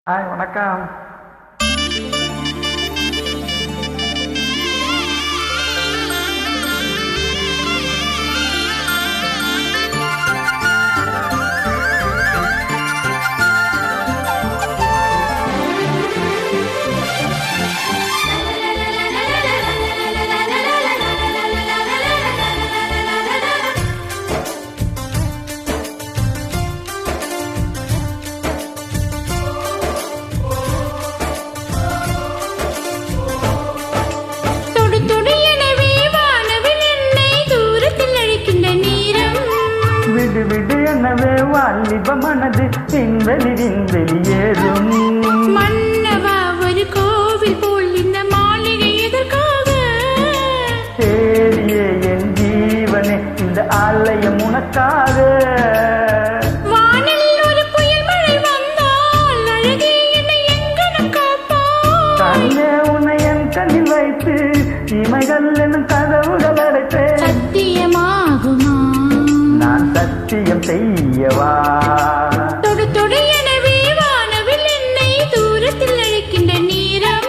Hi வணக்கம். விடு விடு எனவே வாலிப மனது விண்வெளி விண்வெளியேறும். மன்னவா ஒரு கோவில் போல் இந்த மாளிகை எதற்காக? தேடியே என் ஜீவனே இந்த ஆலயம் உனக்காக. வானில் ஒரு புயல் மழை வந்தால் அழகே என்னை எங்கனம் காப்பாய். கண்ணே உன்னை என் கண்ணில் வைத்து இமைகள் என்னும் கதவுகள் அடைப்பேன். சத்தியமாகுமா? நான் சத்தியம் செய்யவா? தொடு தொடு எனவே வானவில் என்னை தூரத்தில் அழைக்கின்ற நேரம்.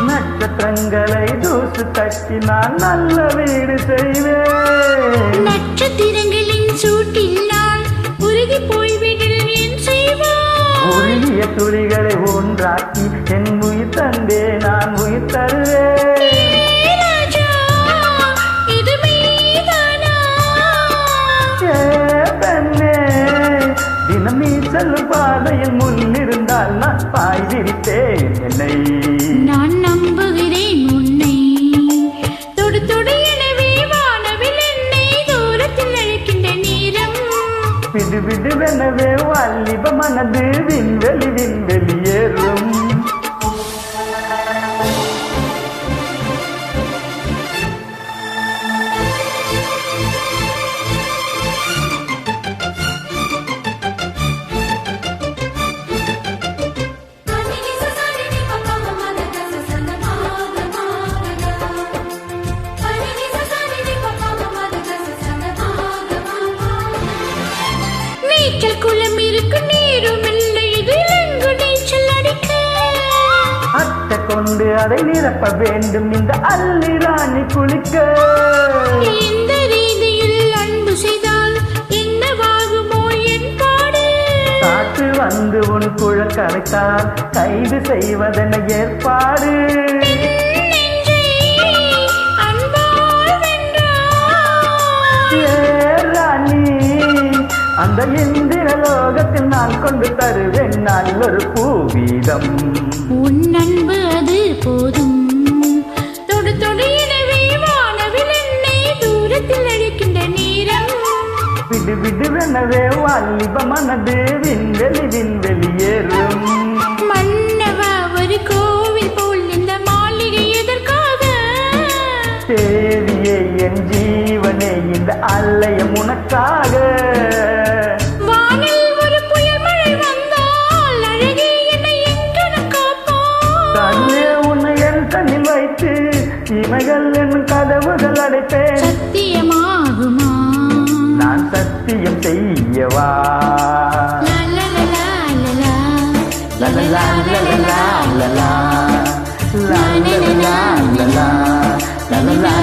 நட்சத்திரங்களை தூசு தட்டி நான் நல்ல வீடு செய்வேன். நட்சத்திரங்களின் சூட்டில் நான் உருகி போய்விடில் என் செய்வாய். உருகிய துளிகளை ஒன்றாக்கி என் உயிர் தந்தே நான் உயிர் தருவேன். ராஜா, இது மீதானா? ஏ பெண்ணே, தினம் நீ செல்லும் பாதையில் முன்னிருந்தால் நான் பாய் விரித்தேன் என்னை. நான் நம்புகிறேன் உன்னை. தொடு தொடு எனவே வானவில் என்னை தூரத்தில் அழைக்கின்ற நேரம். விடு விடுவெனவே வாலிப மனது விண்வெளி விண்வெளியேறும். நீச்சல் குளம் இருக்கு, நீரும் இல்லை, இதில் எங்கு நீச்சல் அடிக்க? அட்டை கொண்டு அதை நிரப்ப வேண்டும் இந்த அல்லி ராணி குளிக்க. இந்த ரீதியில் அன்பு செய்தால் என்னவாகுமோ என் பாடு? காற்று வந்து உன் குழல் கரைத்தால் கைது செய்வதென ஏற்பாடு. நெஞ்சை அன்பால் வென்றாய். ஏ ராணி, அந்த இந்திர லோகத்தில் நான் கொண்டு தருவேன் நல்லொரு பூவீதம். உன் அன்பு அது போதும். தொடு தொடு எனவே வானவில் என்னை தூரத்தில் அழைக்கின்ற நேரம். விடு விடுவெனவே வாலிப மனது விண்வெளி விண்வெளியேறும். மன்னவா ஒரு கோவில் போல் இந்த மாளிகை எதற்காக? தேவியே என் ஜீவனே இந்த ஆலயம் உனக்காக. வானில் ஒரு புயல் மழை வந்தால் அழகே என்னை எங்கனம் காப்பாய். கண்ணே உன்னை என் கண்ணில் வைத்து இமைகள் என்னும் கதவுகள் அடைப்பேன். சத்தியமாகுமா? நான் சத்தியம் செய்யவா? லா லா லா லா லா. லா லா லா லா லா லா லா லா லா லா லா லா லா லா.